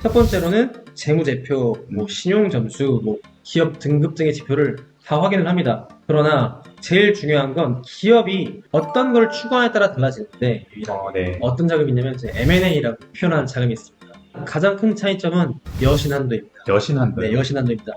첫 번째로는 재무제표, 신용점수, 기업 등급 등의 지표를 다 확인을 합니다. 그러나 제일 중요한 건 기업이 어떤 걸 추구하냐에 따라 달라지는데 네. 어떤 자금이냐면 이제 M&A라고 표현하는 자금이 있습니다. 가장 큰 차이점은 여신한도입니다. 여신한도. 네, 여신한도입니다.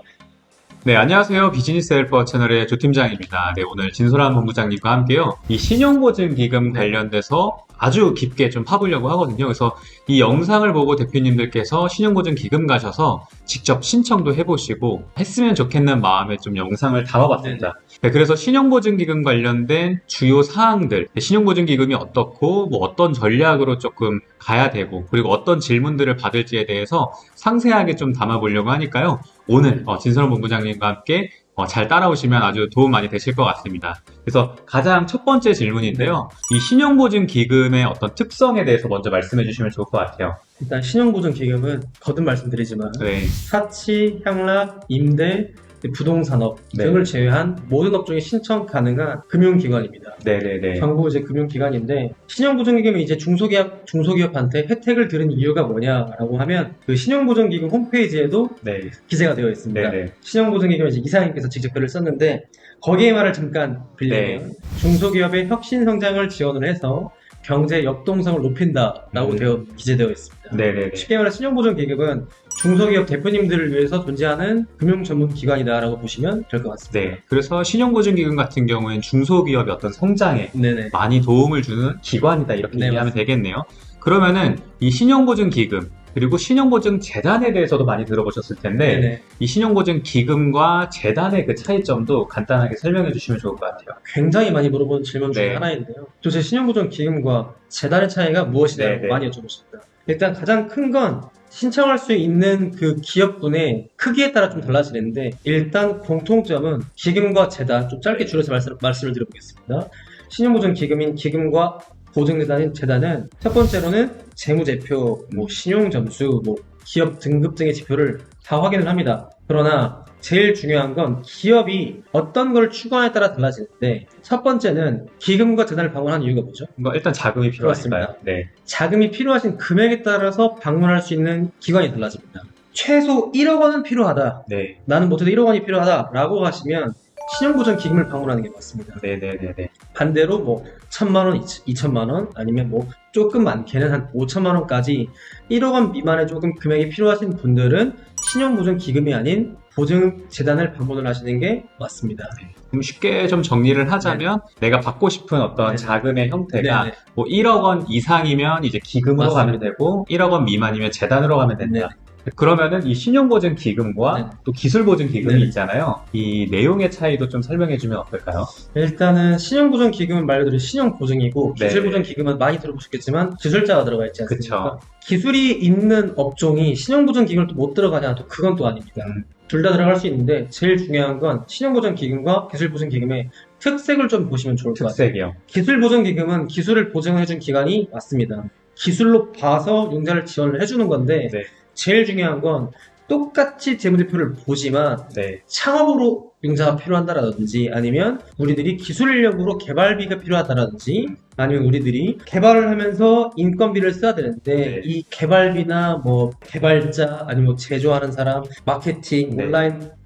네, 안녕하세요. 비즈니스 헬퍼 채널의 조팀장입니다. 네, 오늘 진솔한 본부장님과 함께요. 이 신용보증기금 관련돼서 아주 깊게 좀 파보려고 하거든요. 그래서 이 영상을 보고 대표님들께서 신용보증기금 가셔서 직접 신청도 해보시고 했으면 좋겠는 마음에 좀 영상을 담아봤습니다. 네, 그래서 신용보증기금 관련된 주요 사항들, 신용보증기금이 어떻고 어떤 전략으로 조금 가야 되고 그리고 어떤 질문들을 받을지에 대해서 상세하게 좀 담아보려고 하니까요. 오늘 진솔한 본부장님과 함께 잘 따라오시면 아주 도움 많이 되실 것 같습니다. 그래서 가장 첫 번째 질문인데요. 이 신용보증기금의 어떤 특성에 대해서 먼저 말씀해 주시면 좋을 것 같아요. 일단 신용보증기금은 거듭 말씀드리지만 네. 사치, 향락, 임대, 부동산업 네. 등을 제외한 모든 업종이 신청 가능한 금융기관입니다. 네네네. 정부 이제 금융기관인데 신용보증기금이 이제 중소기업한테 혜택을 드린 이유가 뭐냐라고 하면 그 신용보증기금 홈페이지에도 네. 기재가 되어 있습니다. 네네. 신용보증기금 이제 이사님께서 직접 글을 썼는데 거기에 말을 잠깐 빌리면 중소기업의 혁신 성장을 지원을 해서 경제 역동성을 높인다라고 기재되어 있습니다. 네네네. 쉽게 말해 신용보증기금은 중소기업 대표님들을 위해서 존재하는 금융 전문 기관이다라고 보시면 될 것 같습니다. 네. 그래서 신용보증기금 같은 경우에는 중소기업의 어떤 성장에 네네. 많이 도움을 주는 기관이다 이렇게 네, 이해하면 맞습니다. 되겠네요. 그러면은 이 신용보증기금 그리고 신용보증재단에 대해서도 많이 들어보셨을 텐데 네네. 이 신용보증기금과 재단의 그 차이점도 간단하게 설명해 주시면 좋을 것 같아요. 굉장히 많이 물어보는 질문 중에 네. 하나인데요. 도대체 신용보증기금과 재단의 차이가 무엇이냐고 네네. 많이 여쭤보십니다. 일단 가장 큰 건 신청할 수 있는 그 기업군의 크기에 따라 좀 달라지는데 일단 공통점은 기금과 재단, 좀 짧게 줄여서 말씀을 드려보겠습니다. 신용보증기금인 기금과 보증재단인 첫 번째로는 재무제표, 신용점수, 기업 등급 등의 지표를 다 확인을 합니다. 그러나 제일 중요한 건 기업이 어떤 걸 추구하냐에 따라 달라지는데 첫 번째는 기금과 재단을 방문하는 이유가 뭐죠? 일단 자금이 필요하니까요. 네. 자금이 필요하신 금액에 따라서 방문할 수 있는 기관이 달라집니다. 최소 1억 원은 필요하다. 네. 나는 못해도 1억 원이 필요하다라고 하시면 신용보증기금을 방문하는 게 맞습니다. 네네네네. 반대로 1,000만 원, 2,000만 원 아니면 조금 많게는 한 5천만 원까지 1억 원 미만의 조금 금액이 필요하신 분들은 신용보증기금이 아닌 보증재단을 방문을 하시는 게 맞습니다. 그럼 쉽게 좀 정리를 하자면 내가 받고 싶은 어떤 자금의 형태가 1억 원 이상이면 이제 기금으로 가면 되고 1억 원 미만이면 재단으로 가면 된다. 그러면은 이 신용보증기금과 또 기술보증기금이 있잖아요. 이 내용의 차이도 좀 설명해주면 어떨까요? 일단은 신용보증기금은 말 그대로 신용보증이고 기술보증기금은 많이 들어보셨겠지만 기술자가 들어가 있지 않습니까? 그쵸. 기술이 있는 업종이 신용보증기금을 또 못 들어가냐 또 그건 또 아닙니다. 둘 다 들어갈 수 있는데 제일 중요한 건 신용보증기금과 기술보증기금의 특색을 좀 보시면 좋을 것 같아요. 특색이요. 기술보증기금은 기술을 보증해준 기관이 맞습니다. 기술로 봐서 융자를 지원을 해주는 건데 제일 중요한 건 똑같이 재무제표를 보지만 창업으로 융자가 필요하다라든지 아니면 우리들이 기술 인력으로 개발비가 필요하다라든지 아니면 우리들이 개발을 하면서 인건비를 써야 되는데 이 개발비나 개발자 아니면 제조하는 사람, 마케팅,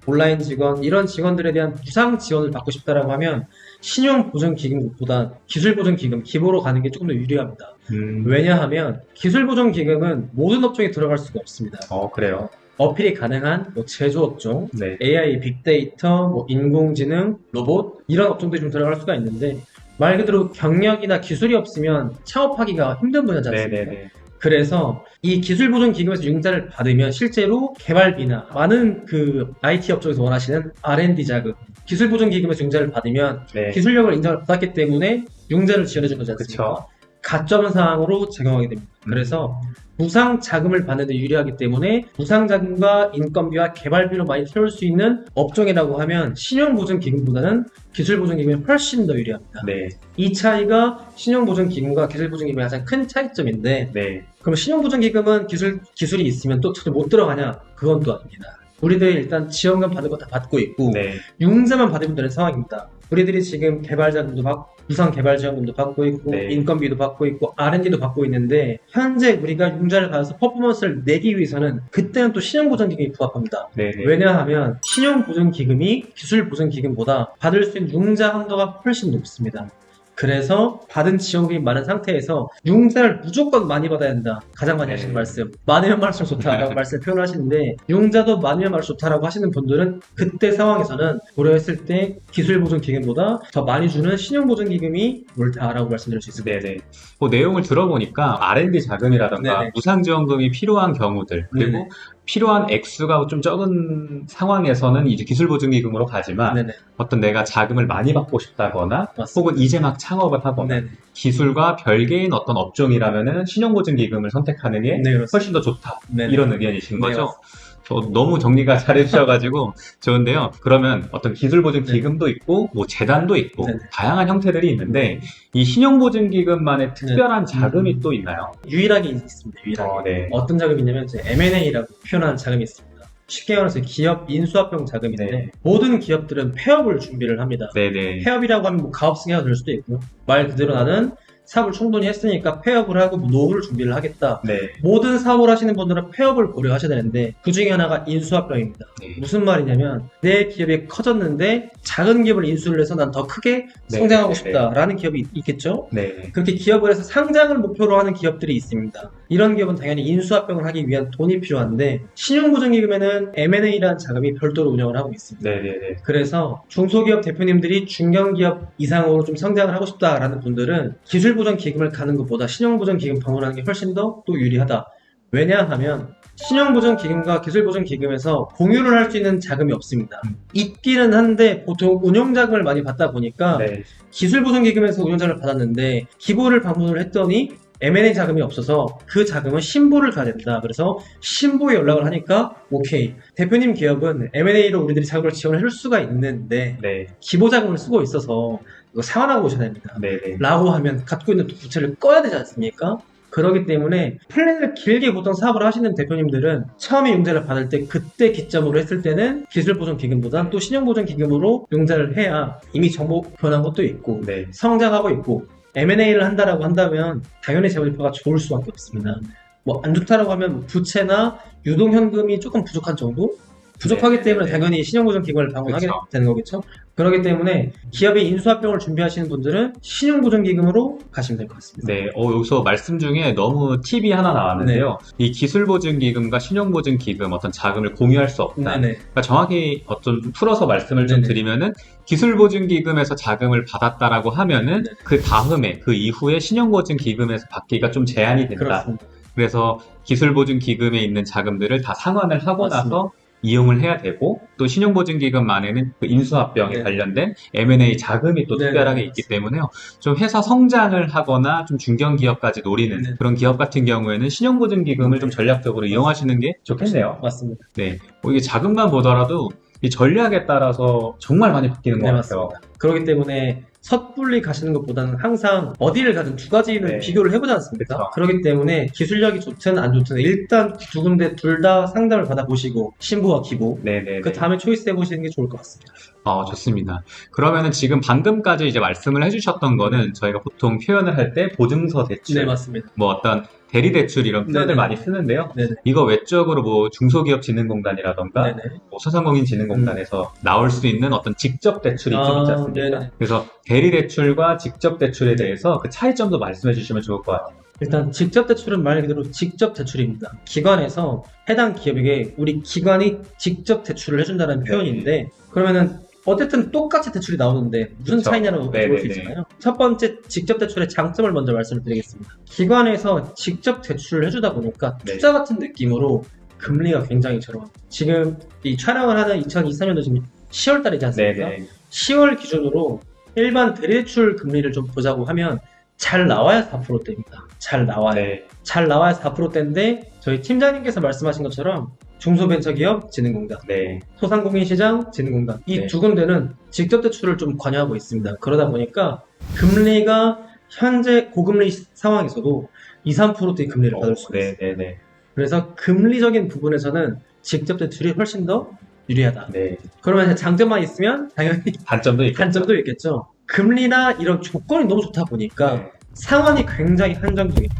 온라인 직원 이런 직원들에 대한 무상 지원을 받고 싶다라고 하면 신용보증기금보다 기술보증기금 기보로 가는 게 조금 더 유리합니다. 왜냐하면 기술보증기금은 모든 업종에 들어갈 수가 없습니다. 그래요? 어필이 가능한 제조업종, AI, 빅데이터, 인공지능, 로봇 이런 업종들이 좀 들어갈 수가 있는데 말 그대로 경력이나 기술이 없으면 창업하기가 힘든 분야지 않습니까? 그래서 이 기술보증기금에서 융자를 받으면 실제로 개발비나 많은 그 IT 업종에서 원하시는 R&D 자금, 기술보증기금에서 융자를 받으면 기술력을 인정을 받았기 때문에 융자를 지원해준 거지 않습니까? 가점 사항으로 적용하게 됩니다. 그래서 무상 자금을 받는 데 유리하기 때문에 무상 자금과 인건비와 개발비로 많이 채울 수 있는 업종이라고 하면 신용보증기금보다는 기술보증기금이 훨씬 더 유리합니다. 이 차이가 신용보증기금과 기술보증기금의 가장 큰 차이점인데 그럼 신용보증기금은 기술이 있으면 또 못 들어가냐? 그건 또 아닙니다. 우리들 일단 지원금 받을 거 다 받고 있고 융자만 받으면 되는 상황입니다. 우리들이 지금 개발 자금도 받고 우선 개발 지원금도 받고 있고 네. 인건비도 받고 있고 R&D도 받고 있는데 현재 우리가 융자를 받아서 퍼포먼스를 내기 위해서는 그때는 또 신용보전기금이 부합합니다. 네네. 왜냐하면 신용보전기금이 기술보전기금보다 받을 수 있는 융자 한도가 훨씬 높습니다. 그래서 받은 지원금이 많은 상태에서 융자를 무조건 많이 받아야 된다. 가장 많이 하시는 네. 말씀. 많으면 많을수록 좋다라고 말씀을 표현하시는데 융자도 많으면 많을수록 좋다라고 하시는 분들은 그때 상황에서는 고려했을 때 기술보전기금보다 더 많이 주는 신용보전기금이 옳다라고 말씀드릴 수 있습니다. 네네. 뭐 내용을 들어보니까 R&D 자금이라던가 네네. 무상지원금이 필요한 경우들 그리고 네네. 필요한 액수가 좀 적은 상황에서는 이제 기술보증기금으로 가지만 네네. 어떤 내가 자금을 많이 받고 싶다거나 맞습니다. 혹은 이제 막 창업을 하거나 네네. 기술과 별개인 어떤 업종이라면은 신용보증기금을 선택하는 게 네, 그렇습니다. 훨씬 더 좋다. 네네. 이런 의견이신 네, 거죠? 너무 정리가 잘 해주셔가지고 좋은데요. 그러면 어떤 기술보증기금도 있고 뭐 재단도 있고 네네. 다양한 형태들이 있는데 이 신용보증기금만의 특별한 자금이 또 있나요? 유일하게 있습니다. 유일하게. 네. 어떤 자금이 있냐면 이제 M&A라고 표현하는 자금이 있습니다. 쉽게 말해서 기업 인수합병 자금인데 네. 모든 기업들은 폐업을 준비를 합니다. 네네. 폐업이라고 하면 뭐 가업승계가 될 수도 있고 말 그대로 나는 사업을 충분히 했으니까 폐업을 하고 뭐 노후를 준비를 하겠다. 네. 모든 사업을 하시는 분들은 폐업을 고려하셔야 되는데 그 중에 하나가 인수합병입니다. 네. 무슨 말이냐면 내 기업이 커졌는데 작은 기업을 인수를 해서 난 더 크게 네. 성장하고 네. 싶다라는 기업이 있겠죠? 네. 그렇게 기업을 해서 상장을 목표로 하는 기업들이 있습니다. 이런 기업은 당연히 인수합병을 하기 위한 돈이 필요한데 신용보증기금에는 M&A라는 자금이 별도로 운영을 하고 있습니다. 네네네. 그래서 중소기업 대표님들이 중견기업 이상으로 좀 성장을 하고 싶다라는 분들은 기술보전기금을 가는 것보다 신용보전기금 방문하는 게 훨씬 더 또 유리하다. 왜냐하면 신용보전기금과 기술보전기금에서 공유를 할 수 있는 자금이 없습니다. 있기는 한데 보통 운용자금을 많이 받다 보니까 네. 기술보전기금에서 운용자금을 받았는데 기부를 방문을 했더니 M&A 자금이 없어서 그 자금은 신보를 가야 된다. 그래서 신보에 연락을 하니까 오케이. 대표님 기업은 M&A로 우리들이 자금을 지원을 해줄 수가 있는데 네. 기보자금을 쓰고 있어서 이거 상환하고 오셔야 됩니다. 네네. 라고 하면 갖고 있는 부채를 꺼야 되지 않습니까? 그렇기 때문에 플랜을 길게 보통 사업을 하시는 대표님들은 처음에 융자를 받을 때 그때 기점으로 했을 때는 기술보전기금보다는 또 신용보전기금으로 융자를 해야 이미 정보 변한 것도 있고 네. 성장하고 있고 M&A를 한다라고 한다면 당연히 재무제표가 좋을 수밖에 없습니다. 뭐 안 좋다라고 하면 부채나 유동현금이 조금 부족한 정도? 부족하기 네, 때문에 네. 당연히 신용보전기금을 방문하게 그쵸. 되는 거겠죠. 그렇기 때문에 기업의 인수합병을 준비하시는 분들은 신용보전기금으로 가시면 될 것 같습니다. 네, 여기서 말씀 중에 너무 팁이 하나 나왔는데요. 네. 이 기술보증기금과 신용보증기금 어떤 자금을 공유할 수 없다. 네네. 그러니까 정확히 어떤 풀어서 말씀을 좀 네네. 드리면은 기술보증기금에서 자금을 받았다라고 하면은 네. 그 다음에 그 이후에 신용보증기금에서 받기가 좀 제한이 된다. 그렇습니다. 그래서 기술보증기금에 있는 자금들을 다 상환을 하고 맞습니다. 나서 이용을 해야 되고 또 신용보증기금만에는 그 인수합병에 네. 관련된 M&A 자금이 또 네, 특별하게 네, 있기 때문에요. 좀 회사 성장을 하거나 좀 중견기업까지 노리는 네. 그런 기업 같은 경우에는 신용보증기금을 좀 전략적으로 이용하시는 게 좋겠네요. 맞습니다. 네, 이게 자금만 보더라도 이 전략에 따라서 정말 많이 바뀌는 것 네, 같아요. 맞습니다. 그렇기 때문에 섣불리 가시는 것보다는 항상 어디를 가든 두 가지를 네. 비교를 해보지 않습니까? 그쵸. 그렇기 때문에 기술력이 좋든 안 좋든 일단 두 군데 둘 다 상담을 받아보시고 신부와 기부 네네. 그 다음에 초이스 해보시는 게 좋을 것 같습니다. 좋습니다. 그러면은 지금 방금까지 이제 말씀을 해주셨던 거는 저희가 보통 표현을 할 때 보증서 대출, 네, 맞습니다. 뭐 어떤 대리대출 이런 표현을 네네. 많이 쓰는데요. 네네. 이거 외적으로 뭐 중소기업진흥공단이라던가 네네. 뭐 소상공인진흥공단에서 나올 수 있는 어떤 직접 대출이 좀 있지 않습니까? 네네. 그래서 대리대출과 직접 대출에 대해서 그 차이점도 말씀해 주시면 좋을 것 같아요. 일단 직접 대출은 말 그대로 직접 대출입니다. 기관에서 해당 기업에게 우리 기관이 직접 대출을 해준다는 네. 표현인데 그러면은 어쨌든 똑같이 대출이 나오는데 무슨 그쵸. 차이냐고 네네네. 볼 수 있잖아요. 첫 번째 직접 대출의 장점을 먼저 말씀을 드리겠습니다. 기관에서 직접 대출을 해주다 보니까 네. 투자 같은 느낌으로 금리가 굉장히 저렴합니다. 지금 이 촬영을 하는 2023년도 지금 10월 달이지 않습니까? 네네. 10월 기준으로 일반 대리대출 금리를 좀 보자고 하면 잘 나와야 4%대입니다. 잘 나와야. 네. 잘 나와야 4%대인데 저희 팀장님께서 말씀하신 것처럼 중소벤처기업 진흥공단, 네. 소상공인시장 진흥공단 이 네. 두 군데는 직접 대출을 좀 관여하고 있습니다. 그러다 보니까 금리가 현재 고금리 상황에서도 2, 3%대의 금리를 받을 수가 있어요. 네네네. 그래서 금리적인 부분에서는 직접 대출이 훨씬 더 유리하다. 네. 그러면 장점만 있으면 당연히 단점도 있고. 단점도 있겠죠. 금리나 이런 조건이 너무 좋다 보니까 네. 상환이 굉장히 한정적입니다.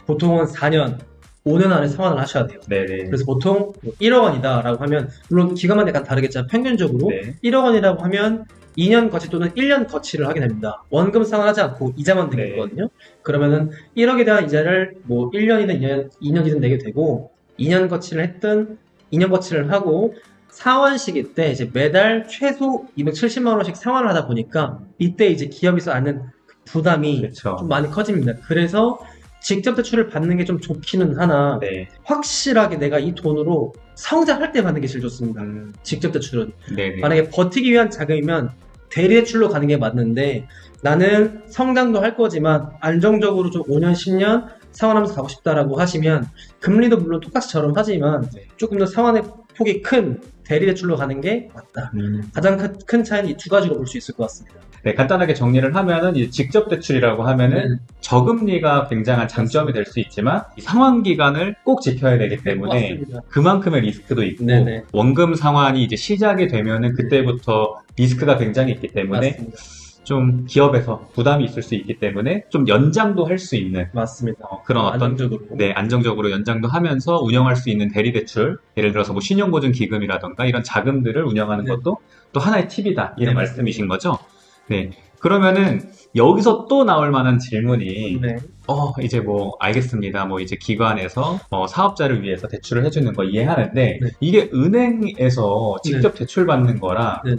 보통은 4년, 5년 안에 상환을 하셔야 돼요. 네네. 그래서 보통 1억 원이다라고 하면, 물론 기간마다 약간 다르겠지만 평균적으로 네. 1억 원이라고 하면 2년 거치 또는 1년 거치를 하게 됩니다. 원금 상환하지 않고 이자만 내게 네. 되거든요. 그러면은 1억에 대한 이자를 뭐 1년이든 2년이든 내게 되고, 2년 거치를 했든 2년 거치를 하고 상환 시기 때 이제 매달 최소 270만 원씩 상환을 하다 보니까 이때 이제 기업에서 안는 부담이 그렇죠. 좀 많이 커집니다. 그래서 직접 대출을 받는 게 좀 좋기는 하나, 네. 확실하게 내가 이 돈으로 성장할 때 받는 게 제일 좋습니다. 음, 직접 대출은. 네네. 만약에 버티기 위한 자금이면 대리 대출로 가는 게 맞는데, 나는 성장도 할 거지만 안정적으로 좀 5년, 10년 상환하면서 가고 싶다라고 하시면 금리도 물론 똑같이 저렴하지만 네. 조금 더 상환의 폭이 큰 대리 대출로 가는 게 맞다. 가장 큰 차이는 이 두 가지로 볼 수 있을 것 같습니다. 네, 간단하게 정리를 하면은 이 직접 대출이라고 하면은 저금리가 굉장한 장점이 될 수 있지만 이 상환 기간을 꼭 지켜야 되기 때문에 맞습니다. 그만큼의 리스크도 있고 네네. 원금 상환이 이제 시작이 되면은 그때부터 리스크가 굉장히 있기 때문에 맞습니다. 좀 기업에서 부담이 있을 수 있기 때문에 좀 연장도 할 수 있는 맞습니다. 그런 어떤 안정적으로. 네, 안정적으로 연장도 하면서 운영할 수 있는 대리대출, 예를 들어서 뭐 신용보증기금이라던가 이런 자금들을 운영하는 네. 것도 또 하나의 팁이다, 이런 네, 말씀이신 거죠? 네. 그러면은 여기서 또 나올 만한 질문이 네. 이제 뭐 알겠습니다. 뭐 이제 기관에서 사업자를 위해서 대출을 해주는 거 이해하는데 네. 이게 은행에서 직접 대출 받는 거랑 네.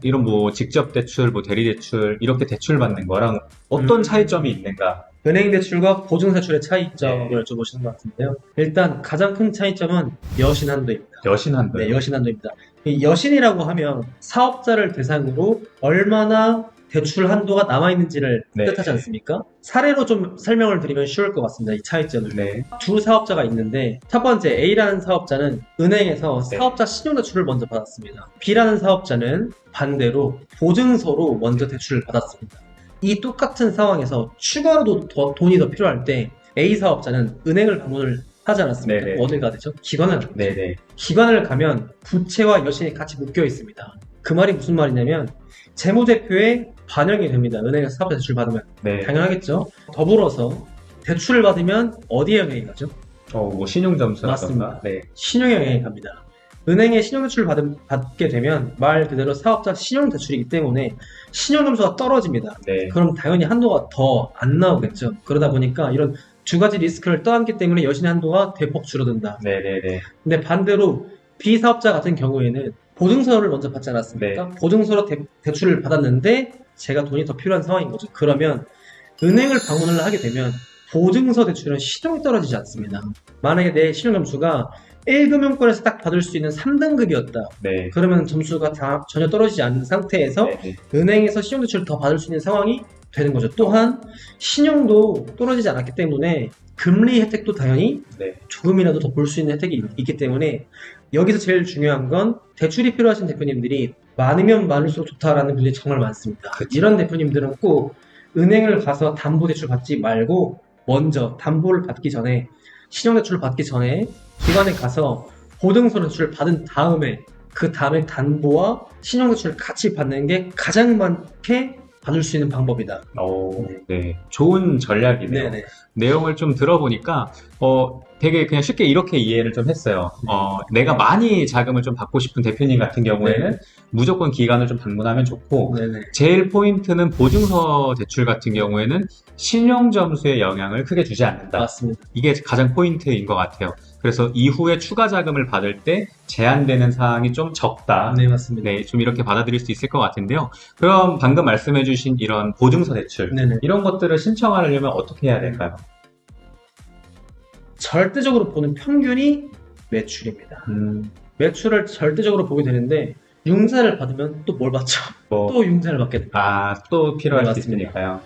이런 뭐 직접 대출, 뭐 대리대출 이렇게 대출 받는 거랑 어떤 차이점이 있는가? 은행 대출과 보증 대출의 차이점을 네. 여쭤보시는 것 같은데요. 일단 가장 큰 차이점은 여신 한도입니다. 여신한도. 네, 여신 한도입니다. 이 여신이라고 하면 사업자를 대상으로 얼마나 대출 한도가 남아있는지를 네. 뜻하지 않습니까? 사례로 좀 설명을 드리면 쉬울 것 같습니다. 이 차이점을. 네. 두 사업자가 있는데, 첫 번째 A라는 사업자는 은행에서 네. 사업자 신용대출을 먼저 받았습니다. B라는 사업자는 반대로 보증서로 먼저 대출을 받았습니다. 이 똑같은 상황에서 추가로 돈이 더 필요할 때 A 사업자는 은행을 방문을 하지 않았습니까? 네네. 어딜 가야 되죠? 기관을 가죠. 네네. 기관을 가면 부채와 여신이 같이 묶여 있습니다. 그 말이 무슨 말이냐면 재무제표에 반영이 됩니다. 은행에서 사업자 대출 받으면. 네. 당연하겠죠. 더불어서 대출을 받으면 어디에 영향이 가죠? 뭐 신용점수라던가. 맞습니다. 네. 신용에 영향이 갑니다. 은행에 신용대출을 받게 되면 말 그대로 사업자 신용대출이기 때문에 신용점수가 떨어집니다. 네. 그럼 당연히 한도가 더 안 나오겠죠. 그러다 보니까 이런 두 가지 리스크를 떠안기 때문에 여신의 한도가 대폭 줄어든다. 네네네. 근데 반대로 B사업자 같은 경우에는 보증서를 먼저 받지 않았습니까? 보증서로 대출을 받았는데 제가 돈이 더 필요한 상황인 거죠. 그러면 은행을 방문을 하게 되면 보증서 대출은 신용이 떨어지지 않습니다. 만약에 내 신용점수가 1금융권에서 딱 받을 수 있는 3등급이었다. 네. 그러면 점수가 전혀 떨어지지 않는 상태에서 네네. 은행에서 신용대출을 더 받을 수 있는 상황이 되는 거죠. 또한 신용도 떨어지지 않았기 때문에 금리 혜택도 당연히 네. 조금이라도 더 볼 수 있는 혜택이 있기 때문에 여기서 제일 중요한 건 대출이 필요하신 대표님들이 많으면 많을수록 좋다라는 분들이 정말 많습니다. 그쵸. 이런 대표님들은 꼭 은행을 가서 담보대출 받지 말고 먼저 담보를 받기 전에 신용대출을 받기 전에 기관에 가서 보증서 대출을 받은 다음에 그 다음에 담보와 신용대출을 같이 받는 게 가장 많게 받을 수 있는 방법이다. 네. 좋은 전략이네요. 네네. 내용을 좀 들어보니까, 되게 그냥 쉽게 이렇게 이해를 좀 했어요. 내가 많이 자금을 좀 받고 싶은 대표님 같은 경우에는 네. 무조건 기관을 좀 방문하면 좋고, 네네. 제일 포인트는 보증서 대출 같은 경우에는 신용 점수에 영향을 크게 주지 않는다. 맞습니다. 이게 가장 포인트인 것 같아요. 그래서 이후에 추가 자금을 받을 때 제한되는 사항이 좀 적다. 네, 맞습니다. 네, 좀 이렇게 받아들일 수 있을 것 같은데요. 그럼 방금 말씀해주신 이런 보증서 대출, 네네. 이런 것들을 신청하려면 어떻게 해야 될까요? 절대적으로 보는 평균이 매출입니다. 매출을 절대적으로 보게 되는데 융자를 받으면 또 뭘 받죠? 뭐, 또 융자를 받게 됩니다. 또 필요할 네, 수 맞습니다. 있으니까요.